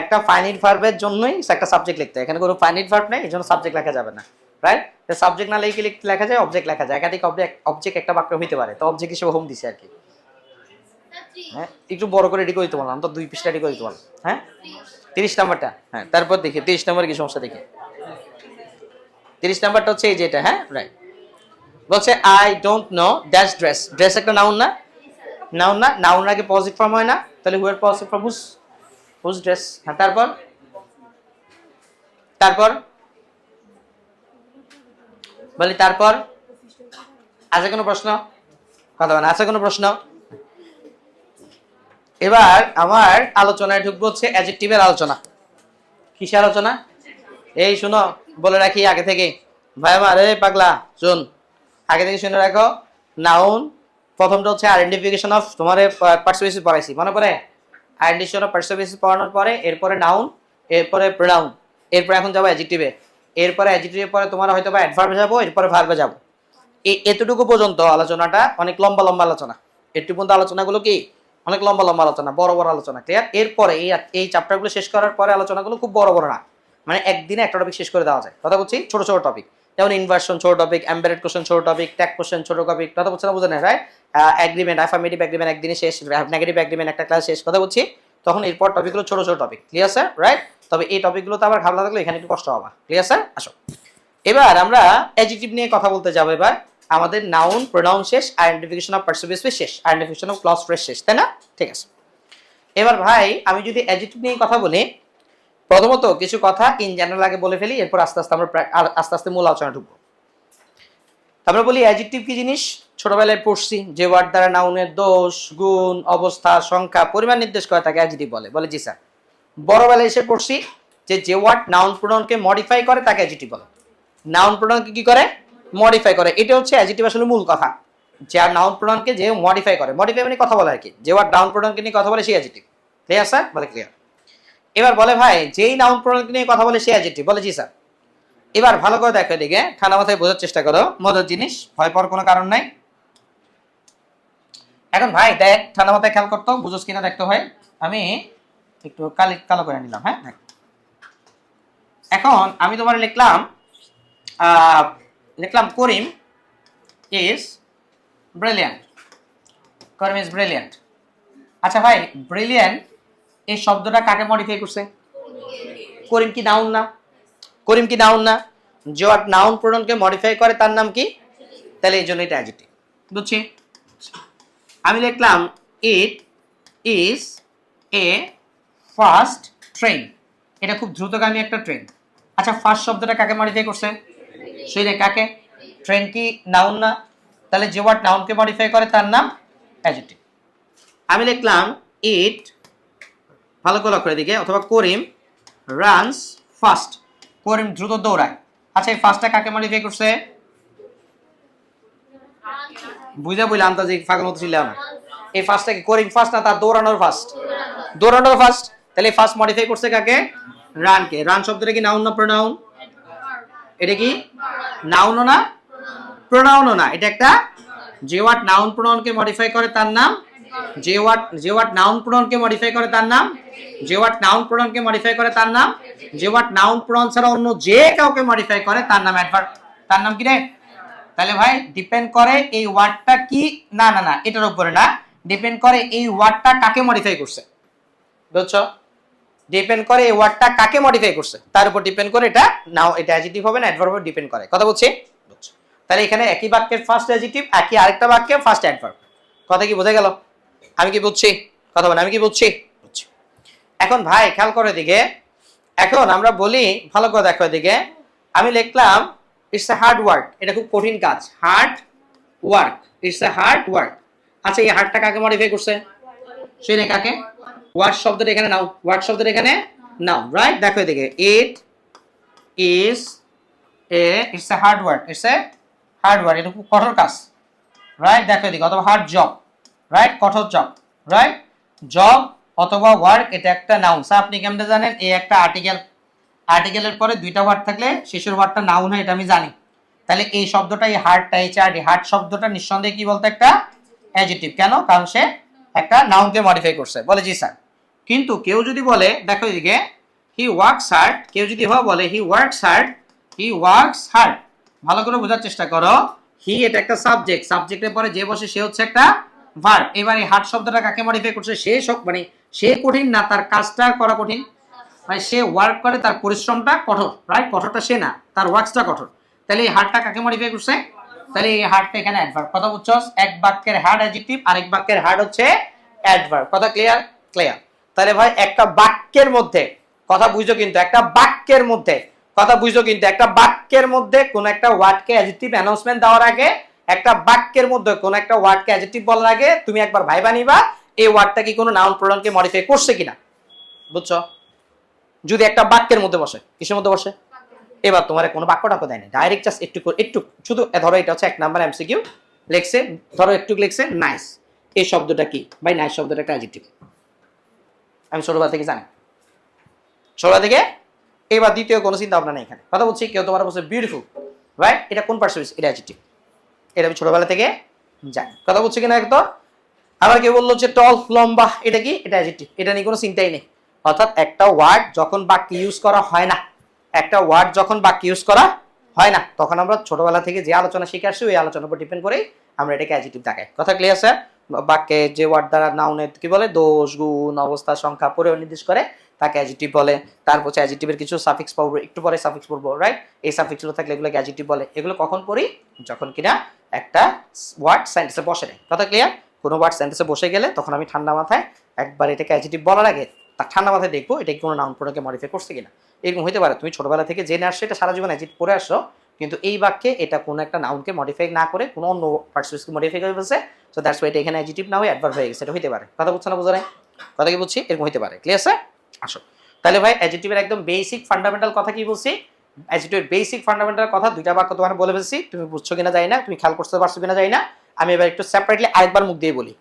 একটা ফাইনাইট ভার্বের জন্যই একটা সাবজেক্ট লিখতে হয়, এখানে কোনো ফাইনাইট ভার্ব নেই, এই জন্য সাবজেক্ট লেখা যাবে না, রাইট। সাবজেক্ট না লিখে লেখা যায়, অবজেক্ট লেখা যায়, একাধিক অবজেক্ট একটা বাক্য হইতে পারে, তো অবজেক্ট হিসেবে হোম দিছে আর কি। হ্যাঁ একটু বড় করে রেডি করে দিতে বললাম, তো 2 পৃষ্ঠা রেডি করে দিতে বললাম, হ্যাঁ 30 নাম্বারটা, হ্যাঁ তারপর দেখি 30 নাম্বার কি সমস্যা দেখি। 30 নাম্বারটা হচ্ছে এই যেটা, হ্যাঁ রাইট, বলছে I don't know dash dress, dress একটা নাউন না, নাউন না, নাউন আগে পজিটিভ ফর্ম হয় না, তাহলে হু এর পজিটিভ ফর্ম হুজ ড্রেস, হ্যাঁ তারপর তারপর বলি তারপর, আছে কোনো প্রশ্ন, কথা বলেন আছে কোনো প্রশ্ন। এবার আমার আলোচনায় ঢুকবো হচ্ছে অ্যাডজেক্টিভের আলোচনা। কিসের আলোচনা, এই শুনো বলে রাখি আগে থেকে, ভাই আমার এই পাগলা শুন, আগে থেকে শুনে রাখো, নাউন প্রথমটা হচ্ছে আইডেন্টিফিকেশন অফ, তোমার পার্সোনালিটি পড়াইছি মনে পড়ে, আইডেন্টিফিকেশন অফ পার্সোনালিটি পড়ানোর পরে এরপরে নাউন, এরপরে প্রোনাউন, এরপর এখন যাবো অ্যাডজেক্টিভে, এরপরে অ্যাডজেক্টিভের পরে তোমার হয়তো বা অ্যাডভার্বে যাবো, এরপরে ভার্বে যাবো। এতটুকু পর্যন্ত আলোচনাটা অনেক লম্বা লম্বা আলোচনা, এটুকু পর্যন্ত আলোচনাগুলো কি অনেক লম্বা লম্বা আলোচনা, বড় বড় আলোচনা, ক্লিয়ার। এরপরে এই চ্যাপ্টারগুলো শেষ করার পরে আলোচনাগুলো খুব বড় বড় না, মানে একদিনে একটা টপিক শেষ করে দেওয়া যায়, কথা বলছি ছোট ছোট টপিক, যেমন ইনভার্সন ছোট টপিক, এমবেডেড কোশ্চেন ছোট টপিক, ট্যাগ কোশ্চেন ছোট টপিক, কথা বলছে না বুঝে না, রাইট। এগ্রিমেন্ট, অ্যাফার্মেটিভ এগ্রিমেন্ট একদিনে শেষ, নেগেটিভ এগ্রিমেন্ট একটা ক্লাস শেষ, কথা বলছি, তখন এরপর টপিকগুলো ছোট ছোট টপিক, ক্লিয়ার স্যার, রাইট। তবে এই টপিকগুলো তো আবার ভালো লাগলে এখানে একটু কষ্ট হবে, ক্লিয়ার স্যার। আসো এবার আমরা অ্যাডজেক্টিভ নিয়ে কথা বলতে যাবো। এবার আমাদের নাউন প্রোনাউন শেষ, আইডেন্টিফিকেশন অফ পার্সন শেষ, আইডেন্টিফিকেশন অফ ক্লজ ফ্রেজ শেষ, তাই না, ঠিক আছে। এবার ভাই আমি যদি অ্যাডজেক্টিভ নিয়ে কথা বলি, প্রথমত কিছু কথা ইন জেনারেল আগে বলে ফেলি, এরপর আস্তে আস্তে আমরা আস্তে আস্তে মূল আলোচনা ঢুকবো। আমরা বলি অ্যাডজেক্টিভ কি জিনিস, ছোটবেলায় পড়ছি, যে ওয়ার্ড দ্বারা নাউনের দোষ গুণ অবস্থা সংখ্যা পরিমাণ নির্দেশ করে তাকে অ্যাডজেক্টিভ বলে, বলে জি স্যার। বড়বেলায় এসে পড়ছি যে ওয়ার্ড নাউন প্রোনাউনকে মডিফাই করে তাকে অ্যাডজেক্টিভ বলে, নাউন প্রোনাউনকে কি করে মডিফাই করে, এটা হচ্ছে অ্যাডজেক্টিভ আসলে মূল কথা, যে নাউন প্রোনাউনকে যে মডিফাই করে, মডিফাই মানে কথা বলে আর কি, যে ওয়ার্ড নাউন প্রোনাউনকে নিয়ে কথা বলে সেই অ্যাডজেক্টিভ, ক্লিয়ার স্যার, বলে ক্লিয়ার। এবার বলে ভাই যেই নাউন প্রোনাউনকে নিয়ে কথা বলে সেই অ্যাডজেক্টিভ, বলে জি স্যার। এবার ভালো করে দেখো এদিকে, ঠান্ডা মাথায় বোঝার চেষ্টা করো, মজার জিনিস, ভয় পাওয়ার কোনো কারণ নাই। এখন ভাই দেখ, ঠান্ডা মাথায় খেয়াল করতো, বুঝোস কিনা দেখতে হয়, আমি একটু কালো করে নিলাম, হ্যাঁ দেখ। এখন আমি তোমার লিখলাম Karim is brilliant, Karim is brilliant. আচ্ছা ভাই ব্রিলিয়ান্ট এই শব্দটা কাকে মডিফাই করছে, করিম কি নাউন না, করিম কি নাউন না, যে নাউন প্রোনাউনকে মডিফাই করে তার নাম কি, তাহলে এই জন্য এটা অ্যাডজেক্টিভ, বুঝছি। আমি লিখলাম it is a fast train, এটা খুব দ্রুতগামী একটা ট্রেন। আচ্ছা ফার্স্ট শব্দটা কাকে মডিফাই করছে, সেই কাকে, ট্রেন কি নাউন না, তাহলে যে ওয়ার্ড নাউনকে মডিফাই করে তার নাম অ্যাডজেক্টিভ। আমি লিখলাম ইট, ভালো করে লক্ষ্য দিকে, অথবা করিম রানস ফাস্ট, করিম দ্রুত দৌড়ায়। আচ্ছা এই ফাস্টটা কাকে মডিফাই করছে, বুঝা বললাম তো যে ফাগল মতো ছিল না, এই ফাস্টটা কি করিম ফাস্ট না তার দৌড়ানোর ফাস্ট, দৌড়ানোর ফাস্ট, তাহলে ফাস্ট মডিফাই করছে কাকে, রানকে। রান শব্দটা কি নাউন না প্রোনাউন, এটা কি নাউন না, প্রোনাউনও না, এটা একটা যে ওয়ার্ড নাউন প্রোনাউনকে মডিফাই করে তার নাম যে ওয়ার্ড নাউন প্রোনাউনকে মডিফাই করে তার নাম যে ওয়ার্ড নাউন প্রোনাউনকে মডিফাই করে তার নাম যে ওয়ার্ড নাউন প্রোনাউন ছাড়া অন্য যে কাউকে মডিফাই করে তার নাম অ্যাডভার্ব। তার নাম কি রে? তাহলে ভাই ডিপেন্ড করে এই ওয়ার্ডটা কি, না না না এটার উপরে না, ডিপেন্ড করে এই ওয়ার্ডটা কাকে মডিফাই করছে। বুঝছো? ডিপেন্ড করে এই ওয়ার্ডটা কাকে মডিফাই করছে তার উপর ডিপেন্ড করে এটা নাও, এটা অ্যাডজেক্টিভ হবে না অ্যাডভার্ব হবে, ডিপেন্ড করে। কথা বলছি? বুঝছো? তাহলে এখানে একই বাক্যের ফার্স্ট অ্যাডজেক্টিভ, একই আরেকটা বাক্যে ফার্স্ট অ্যাডভার্ব। কথা কি বোঝা গেল? আমি কি বুঝছি কথা বলেন? আমি কি বুঝছি? বুঝছি। এখন ভাই খেয়াল করে দিকে, এখন আমরা বলি ভালো করে দেখো এদিকে, আমি লিখলাম ইটস এ হার্ড ওয়ার্ক, এটা খুব কঠিন কাজ, hard work, it's a hard work. আচ্ছা এই হার্ডটা কাকে মডিফাই করছে? সেই কাকে? ওয়ার্ক শব্দটা এখানে নাও, ওয়ার্ক শব্দটা এখানে নাও, রাইট? দেখো এদিকে, it is it's a hard work, it's a hard work, এটা খুব কঠোর কাজ, রাইট? দেখো এদিকে, অথবা হার্ড জব, রাইট? কঠোর জব, রাইট? জব অথবা ওয়ার্ক এটা একটা নাউন। আপনি কেমনে জানেন? এই একটা আর্টিকেল, আর্টিকেলের পরে দুইটা ওয়ার্ড থাকলে শেষের ওয়ার্ডটা নাউন হয়, এটা আমি জানি। তাহলে এই শব্দটা, এই হার্ডটা, এই চারটি হার্ড শব্দটা নিঃসন্দেহে কি বলতে? একটা অ্যাডজেক্টিভ। কেন? কারণ সে একটা নাউনকে মডিফাই করছে। বলে জি স্যার। কিন্তু কেউ যদি বলে, দেখো এদিকে, হি ওয়ার্কস হার্ড, কেউ যদি বলে he works hard, he works hard, ভালো করে বোঝার চেষ্টা করো। হি এটা একটা সাবজেক্ট, সাবজেক্টের পরে যে বসে সে হচ্ছে একটা ভার্ব। এবার এই হার্ড শব্দটা কাকে মডিফাই করছে? সে মানে সে কঠিন না, তার কাজটা করা কঠিন, মানে সে ওয়ার্ক করে, তার পরিশ্রমটা কঠোর, রাইট? কঠোরটা সে না, তার ওয়ার্কসটা কঠোর। তাহলে এই হার্ডটা কাকে মডিফাই করছে? তাহলে এই হার্ডটা এখানে অ্যাডভার্ব। কথা বুঝছো? এক বাক্যের হার্ড অ্যাডজেক্টিভ, আরেক বাক্যের হার্ড হচ্ছে অ্যাডভার্ব। কথা ক্লিয়ার? ক্লিয়ার। তাহলে ভাই একটা বাক্যের মধ্যে, কথা বুঝছো কিন্তু, একটা বাক্যের মধ্যে, কথা বুঝছো কিন্তু, একটা বাক্যের মধ্যে কোন একটা ওয়ার্ডকে অ্যাডজেক্টিভ অ্যানাউন্সমেন্ট দেওয়ার আগে, একটা বাক্যের মধ্যে কোন একটা ওয়ার্ডকে অ্যাডজেক্টিভ বলার আগে তুমি একবার ভাইবা নিবা এই ওয়ার্ডটা কি কোনো নাউন প্রোনাউনকে মডিফাই করছে কিনা। বুঝছো? যদি একটা বাক্যের মধ্যে বসে, কিসের মধ্যে বসে? এবার তোমার কোনো বাক্যটাকে দেয়নি, ডাইরেক্ট জাস্ট একটু শুধু ধরো, এটা হচ্ছে 1 নাম্বার এমসিকিউ লেখছে, ধরো একটু লিখছে নাইস, এই শব্দটা কি ভাই? নাইস শব্দটা একটা অ্যাডজেক্টিভ, আমি ছোটবেলা থেকে জানি, ছোটবেলা থেকে। এবার দ্বিতীয় কোনো চিন্তা ভাবনা নেই এখানে। কথা বলছি, কেউ তোমার বলছে বিউটিফুল, রাইট? এটা কোন পার্সেন্টেজ? এটা অ্যাডজেক্টিভ, এটা আমি ছোটবেলা থেকে জানি। কথা বলছি কিনা একদম? আবার কেউ বললো যে টল, লম্বা, এটা কি? এটা অ্যাডজেক্টিভ, এটা নিয়ে কোনো চিন্তাই নেই। অর্থাৎ একটা ওয়ার্ড যখন বাক্যে ইউজ করা হয় না, একটা ওয়ার্ড যখন বাক্যে ইউজ করা হয় না, তখন আমরা ছোটবেলা থেকে যে আলোচনা শিখে আসছি ওই আলোচনার উপর ডিপেন্ড করে আমরা এটাকে অ্যাডজেক্টিভ দেখাই। কথা ক্লিয়ার স্যার? বাক্যে যে ওয়ার্ড দ্বারা নাউনের কি বলে, দোষ, গুণ, অবস্থা, সংখ্যা পরে নির্দেশ করে তাকে অ্যাডজেক্টিভ বলে। তারপর হচ্ছে অ্যাডজেক্টিভের কিছু সাফিক্স পড়বো, একটু পরে সাফিক্স পড়বো, রাইট? এই সাফিক্সগুলো থাকলে এগুলোকে অ্যাডজেক্টিভ বলে। এগুলো কখন পড়ি? যখন কিনা একটা ওয়ার্ড সেন্টেন্সে বসে নেয়। কথা ক্লিয়ার? কোনো ওয়ার্ড সেন্টেন্সে বসে গেলে তখন আমি ঠান্ডা মাথায় একবার এটাকে অ্যাডজেক্টিভ বলার আগে তার ঠান্ডা মাথায় দেখবো এটা কি কোনো নাউন প্রোনাউনকে মডিফাই করছে কিনা। এরকম হতে পারে তুমি ছোটবেলা থেকে জেনে আসছো, এটা সারা জীবন অ্যাডজেক্টিভ পড়ে আসছো, কিন্তু এই বাক্যে এটা কোনো একটা নাউনকে মডিফাই না করে কোনো অন্য পার্টিসিপেন্টকে মডিফাই করে ফেলছে, সো দ্যাটস ওয়াই এটা এখানে অ্যাডজেক্টিভ না হয়ে অ্যাডভার্ব হয়ে গেছে। এটা হতে পারে। কথা বুঝছো না? বুঝো না? কথা কি বুঝছি? এরকম হতে পারে। Clear sir? আসো তাহলে ভাই অ্যাডজেক্টিভের একদম বেসিক ফান্ডামেন্টাল কথা কি বলছি? অ্যাডজেক্টিভের বেসিক ফান্ডামেন্টাল কথা দুইটা বাক্য তোমার বলে ফেলছি, তুমি বুঝছো কিনা জানি না, তুমি খেয়াল করতে পারছো কিনা জানি না। আমি এবার একটু সেপারেটলি আরেকবার মুখ দিয়ে বলি।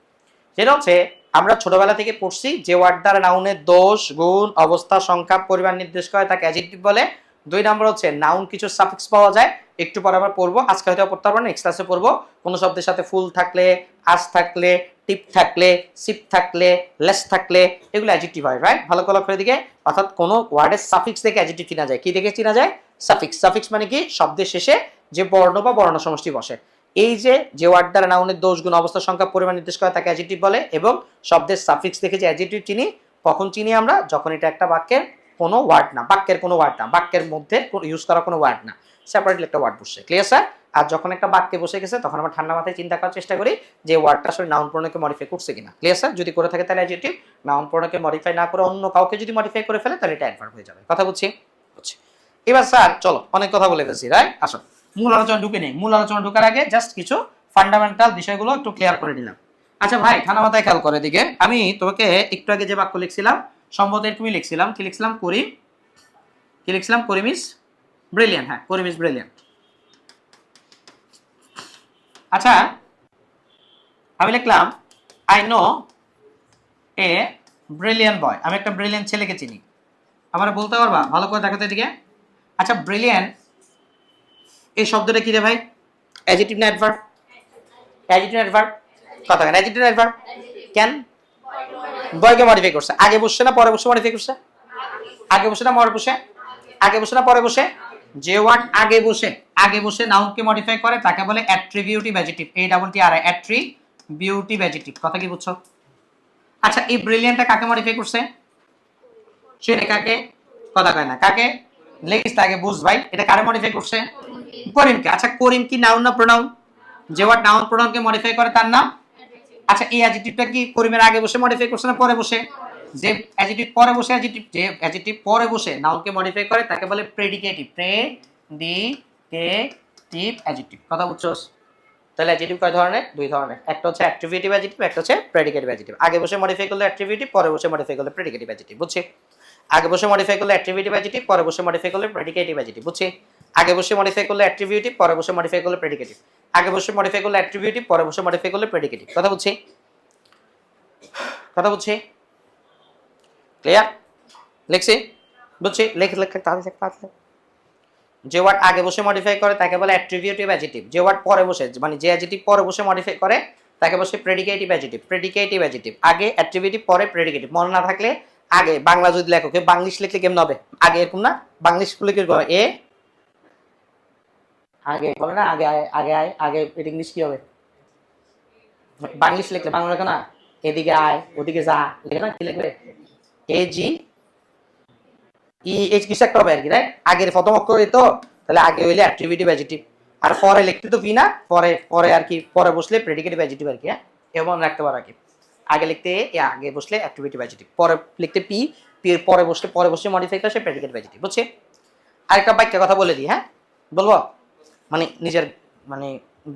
সেটা হচ্ছে আমরা ছোটবেলা থেকে পড়ছি যে ওয়ার্ড দ্বারা নাউনের দোষ, গুণ, অবস্থা, সংখ্যা, পরিমাণ নির্দেশ করে তাকে অ্যাডজেক্টিভ বলে। 2 নম্বর হচ্ছে নাউন কিছু সাফিক্স পাওয়া যায়, একটু পরে আবার পড়বো, আজকে হয়তো পড়তে পারবো না, নেক্সট ক্লাসে পড়বো। কোনো শব্দের সাথে ফুল থাকলে, আস থাকলে, টিপ থাকলে, সিপ থাকলে, লেস থাকলে এগুলো অ্যাডজেক্টিভ হয়, রাইট? ভালো করে লক্ষ্য দিকে। অর্থাৎ কোনো ওয়ার্ডের সাফিক্স থেকে অ্যাডজেক্টিভ চিনা যায়। কি দেখে চিনা যায়? সাফিক্স। সাফিক্স মানে কি? শব্দের শেষে যে বর্ণ বা বর্ণ সমষ্টি বসে। এই যে ওয়ার্ড দ্বারা নাউনের দোষ, গুণ, অবস্থা, সংখ্যা, পরিমাণ নির্দেশ করে তাকে অ্যাডজেক্টিভ বলে। এবং শব্দের সাফিক্স দেখে যে অ্যাডজেক্টিভ চিনি, কখন চিনি আমরা? যখন এটা একটা বাক্যের কোনো ওয়ার্ড না, বাক্যের কোনো ওয়ার্ড না, বাক্যের মধ্যে ইউজ করা কোনো ওয়ার্ড না, সেপারেটলি একটা ওয়ার্ড বসে। Clear sir? আর যখন একটা বাক্যে বসে গেছে তখন আমরা ঠান্ডা মাথায় চিন্তা করার চেষ্টা করি যে ওয়ার্ডটা আসলে নাউন প্রোনাউনকে মডিফাই করছে কিনা। Clear sir? যদি করে থাকে তাহলে অ্যাডজেক্টিভ, নাউন প্রোনাউনকে মডিফাই না করে অন্য কাউকে যদি মডিফাই করে ফেলে তাহলে এটা অ্যাডভার্ব হয়ে যাবে। কথা বুঝছি? বুঝছি। এবার স্যার চলো, অনেক কথা বলে ফেলছি, রাইট? আসো মূল আলোচনা ঢুকে নেই। মূল আলোচনা ঢোকার আগে জাস্ট কিছু ফান্ডামেন্টাল বিষয়গুলো একটু ক্লিয়ার করে নিলাম। আচ্ছা ভাই ঠান্ডা মাথায় খেয়াল করে দিকে, আমি তোমাকে একটু আগে যে বাক্য লিখছিলাম সম্ভবত তুমি লিখছিলাম, কি লিখছিলাম? করিম ইজ ব্রিলিয়ান্ট। হ্যাঁ, করিম ইজ ব্রিলিয়ান্ট। আচ্ছা আমি লিখলাম আই নো এ ব্রিলিয়ান্ট বয়, আমি একটা ব্রিলিয়ান্ট ছেলেকে চিনি। আমার বলতে পারবা? ভালো করে দেখাতে দিকে। আচ্ছা ব্রিলিয়ান্ট এই শব্দটা কি রে ভাই? অ্যাডজেক্টিভ না অ্যাডভার্ব? অ্যাডজেক্টিভ না অ্যাডভার্ব? কথা কেন অ্যাডজেক্টিভ না অ্যাডভার্ব? কেন? বয়কে মডিফাই করছে, আগে বসছে না পরে বসে মডিফাই করছে? আগে বসে না পরে বসে? আগে বসে না পরে বসে? যে ওয়ার্ড আগে বসে নাউনকে মডিফাই করে তাকে বলে attributive adjective. A double T R I, attributive adjective. কথা কি বুঝছো? আচ্ছা, এই ব্রিলিয়ান্টটা কাকে মডিফাই করছে? সেটা কাকে? কথা কয় না, কাকে? লেখিস আগে বুঝ ভাই, এটা কারে মডিফাই করছে? করিমকে। আচ্ছা, করিম কি নাউন না প্রোনাউন? যে ওয়ার্ড নাউন প্রোনাউনকে মডিফাই করে তার নাম? আচ্ছা, এই অ্যাডজেক্টিভটা কি করিমের আগে বসে মডিফাই করছে না পরে বসে? যে অ্যাডজেক্টিভ পরে বসে, যে অ্যাডজেক্টিভ পরে বসে নাউনকে মডিফাই করে তাকে বলে প্রেডিকেটিভ, প্রেডিকেটিভ অ্যাডজেক্টিভ। কথা বুঝছস? তাহলে অ্যাডজেক্টিভ কয় ধরনের? দুই ধরনের, একটা হচ্ছে অ্যাট্রিবিউটিভ অ্যাডজেক্টিভ, একটা হচ্ছে প্রেডিকেটিভ অ্যাডজেক্টিভ। আগে বসে মডিফাই করলে অ্যাট্রিবিউটিভ, পরে বসে মডিফাই করলে প্রেডিকেটিভ অ্যাডজেক্টিভ। বুঝছি? আগে বসে মডিফাই করলে অ্যাট্রিবিউটিভ অ্যাডজেক্টিভ, পরে বসে মডিফাই করলে প্রেডিকেটিভ অ্যাডজেক্টিভ। বুঝছি? আগে বসে মডিফাই করলে অ্যাট্রিবিউটিভ, পরে বসে মডিফাই করলে প্রেডিকেটিভ। আগে বসে মডিফাই করলে অ্যাট্রিবিউটিভ, পরে বসে মডিফাই করলে প্রেডিকেটিভ। কথা বুঝছি? কথা বুঝছি? ক্লিয়ার? লিখছি? বুঝছি? লেখা তাহলে যে ওয়ার্ড আগে বসে মডিফাই করে তাকে বলে অ্যাট্রিবিউটিভ অ্যাডজেক্টিভ। যে ওয়ার্ড পরে বসে, মানে যে অ্যাডজেক্টিভ পরে বসে মডিফাই করে তাকে বসে প্রেডিকেটিভ অ্যাডজেক্টিভ। প্রেডিকেটিভ অ্যাডজেক্টিভ আগে অ্যাট্রিবিউটিভ পরে প্রেডিকেটিভ। মনে না থাকলে আগে বাংলা যদি লেখো, কেউ বাংলিশ লিখলে কেমন হবে? আগে এরকম না, বাংলিশ গুলো কি হবে? এ আগে হবে না, আগে আয় আগে আয় আগে, এটা ইংলিশ কি হবে? বাংলিশ লিখলে বাংলা লেখো না, এদিকে আয় ওদিকে যা লিখে না, কি লিখবে? এ জি ই এইচ কিছু একটা হবে আর কি, রাইট? আগের প্রথম অক্ষর তো, তাহলে আগে হইলে অ্যাট্রিবিউটিভ অ্যাডজেক্টিভ, আর পরে লিখতে তো ভি না, পরে পরে আর কি পরে বসলে প্রেডিকেটিভ অ্যাডজেক্টিভ আর কি। হ্যাঁ, এমন রাখতে পারো আর কি। আগে লিখতে এ, আগে বসলে অ্যাট্রিবিউটিভ অ্যাডজেক্টিভ, পরে লিখতে পি, পি এর পরে বসলে মডিফাই করে সে প্রেডিকেটিভ অ্যাডজেক্টিভ। বুঝছে? আরেকটা বাক্যের কথা বলে দিই, হ্যাঁ বলবো, মানে নিজের মানে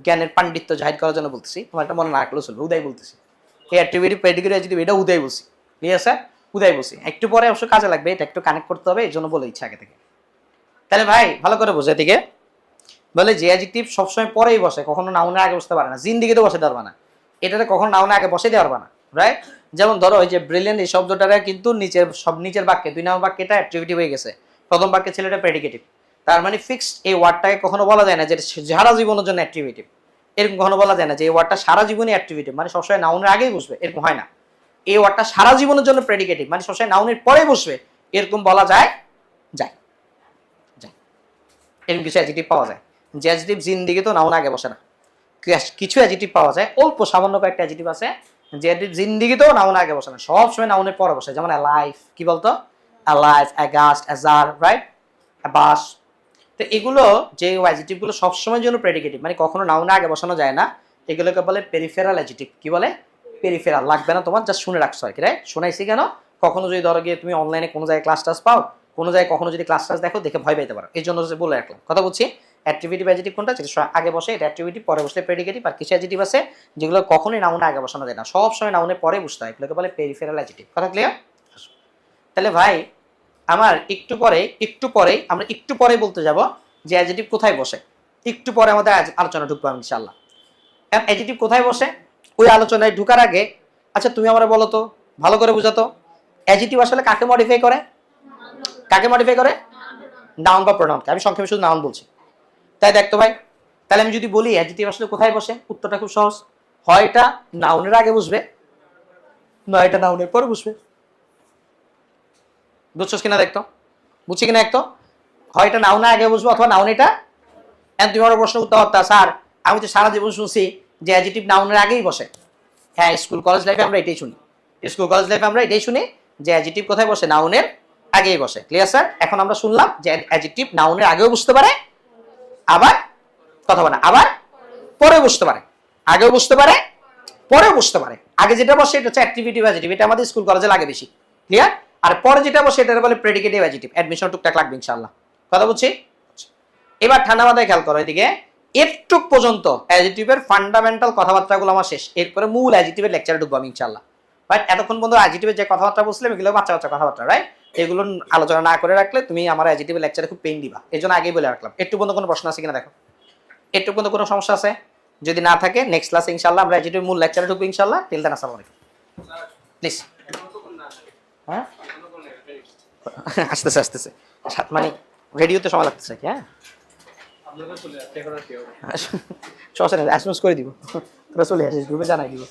জ্ঞানের পাণ্ডিত্য জাহির করার জন্য বলতেছি, তোমার একটা মনে না রাখলেও চলবে, উদয় বলতেছি। এই অ্যাট্রিবিউটিভ প্রেডিকেটিভ অ্যাডজেক্টিভ এটা উদয় বলছি, ঠিক আছে? উদয় বলছি, একটু পরে অবশ্য কাজে লাগবে, এটা একটু কানেক্ট করতে হবে, এই জন্য বলে ইচ্ছা আগে থেকে। তাহলে ভাই ভালো করে বোঝে দিকে, বলে যে অ্যাডজেক্টিভ সবসময় পরেই বসে, কখনো নাউনের আগে বসতে পারে না, জিন্দিগিতে বসে দেওয়া না, এটাতে কখনো নাউনের আগে বসে দেওয়া না, রাইট? যেমন ধরো ওই যে ব্রিলিয়েন্ট এই শব্দটারে কিন্তু নিচের বাক্যে 2 নম্বর বাক্যটা অ্যাট্রিবিউটিভ হয়ে গেছে, প্রথম বাক্যে ছিল এটা প্রেডিকেটিভ। তার মানে ফিক্সড এই ওয়ার্ডটাকে কখনো বলা যায় না যে সারা জীবনের জন্য অ্যাট্রিবিউটিভ, এরকম কখনো বলা যায় না যে এই ওয়ার্ডটা সারা জীবনই অ্যাট্রিবিউটিভ, মানে সবসময় নাউনের আগেই বসবে, এরকম হয় না। এই ওয়ার্ডটা সারা জীবনের জন্য প্রেডিকেটিভ, মানে সবসময় নাউনের পরে বসবে, এরকম বলা যায় যায় যায় এরকম কিছু অ্যাডজেক্টিভ পাওয়া যায়। যে অ্যাডজেক্টিভ জিন্দিগি তো নাউন আগে বসে না, কিছু অ্যাডজেক্টিভ পাওয়া যায়, অল্প সামান্য কয়েকটা অ্যাডজেক্টিভ আছে যে জিন্দিগিতেও নাউন আগে বসে না, সবসময় নাউনের পরে বসে। যেমন অ্যালাইভ, কি বলতো? Alive, aghast, ajar, right? Abash. তো এগুলো যে অ্যাডজেক্টিভগুলো সবসময়ের জন্য প্রেডিকেটিভ, মানে কখনো নাউনে আগে বসানো যায় না, এগুলোকে বলে পেরিফেরাল অ্যাডজেক্টিভ। কি বলে? পেরিফেরাল। লাগবে না তোমার, জাস্ট শুনে রাখছো আর কি, রাইট? শোনাইছি কেন? কখনো যদি ধরো গিয়ে তুমি অনলাইনে কোনো জায়গায় ক্লাস টাস পাও, কোনো জায়গায় কখনো যদি ক্লাস টাস দেখো, দেখে ভয় পাইতে পারো, এই জন্য বলে রাখলাম। কথা বুঝছি? অ্যাট্রিবিউটিভ অ্যাডজেক্টিভ কোনটা? যেটা আগে বসে এটা অ্যাট্রিবিউটিভ, পরে বসলে প্রেডিকেটিভ। আর কিছু অ্যাডজেক্টিভ আছে যেগুলো কখনোই নাউনে আগে বসানো যায় না, সব সময় নাউনে পরে বসতে হয়, এগুলোকে বলে পেরিফেরাল অ্যাডজেক্টিভ। কথা ক্লিয়ার? তাহলে ভাই আমার একটু পরে বলতে যাব যে অ্যাডজেক্টিভ কোথায় বসে, একটু পরে আমাদের আলোচনা ঢুকবো ইনশাআল্লাহ। অ্যাডজেক্টিভ কোথায় বসে ওই আলোচনায় ঢুকার আগে, আচ্ছা তুমি আমরা বলো তো, ভালো করে বুঝাতো, অ্যাডজেক্টিভ আসলে কাকে মডিফাই করে? কাকে মডিফাই করে? নাউন বা প্রোনাউনকে। আমি সংক্ষেপে শুধু নাউন বলছি, তাই দেখতো ভাই। তাহলে আমি যদি বলি অ্যাডজেক্টিভ আসলে কোথায় বসে, উত্তরটা খুব সহজ, হয় এটা নাউনের আগে বসবে, নয় এটা নাউনের পরে বসবে। বুঝছস কিনা দেখতো, বুঝছি কিনা দেখতো, হয় এটা নাউনে আগে বসবো অথবা নাউন এটা। তুমি আমার প্রশ্ন করতে পারতা, স্যার আমি তো সারা জীবন শুনছি যে অ্যাডজেক্টিভ নাউনের আগেই বসে। হ্যাঁ, স্কুল কলেজ লাইফে আমরা এটাই শুনি, যে অ্যাডজেক্টিভ কোথায় বসে? নাউনের আগেই বসে। Clear sir? এখন আমরা শুনলাম যে অ্যাডজেক্টিভ নাউনের আগেও বুঝতে পারে, আবার কথা বলে আবার পরে বুঝতে পারে, আগেও বুঝতে পারে পরেও বুঝতে পারে। আগে যেটা বসে এটা হচ্ছে অ্যাক্টিভিটিভ অ্যাডজেক্টিভ, এটা আমাদের স্কুল কলেজে লাগে বেশি। ক্লিয়ার? আর পরে যেটা বসে এটা বলে প্রেডিকেটিভ অ্যাডজেক্টিভ, অ্যাডমিশন টুকটাক লাগবে ইনশাআল্লাহ। কথা বুঝছি? এবার ঠান্ডা মাথায় খেয়াল করো এদিকে, এটুক পর্যন্ত অ্যাডজেক্টিভের ফান্ডামেন্টাল কথাবার্তাগুলো আমার শেষ, এরপরে মূল অ্যাডজেক্টিভের লেকচারে ঢুকবো আমি ইনশাআল্লাহ। রাইট? এতক্ষণ পর্যন্ত অ্যাডজেক্টিভের যে কথাবার্তা বলছিলাম এগুলো বাচ্চা বাচ্চা কথাবার্তা, রাইট? এগুলো আলোচনা না করে রাখলে তুমি আমার অ্যাডজেক্টিভের লেকচারে খুব পেইন দিবা, এই জন্য আগেই বলে রাখলাম। একটু পর্যন্ত কোনো প্রশ্ন আছে কিনা দেখো, একটু পর্যন্ত কোনো সমস্যা আছে? যদি না থাকে নেক্সট ক্লাসে ইনশাআল্লাহ আমরা অ্যাডজেক্টিভের মূল লেকচারে ঢুকবো ইনশাআল্লাহ। টিল দেন আসসালামু আলাইকুম। প্লিজ। হ্যাঁ আসতেছে মানে রেডিওতে সময় লাগতেছে কি? হ্যাঁ সমস্যা নেই, অ্যাসমেস করে দিব, তোরা চলে আসিস, গ্রুপে জানাই দিব।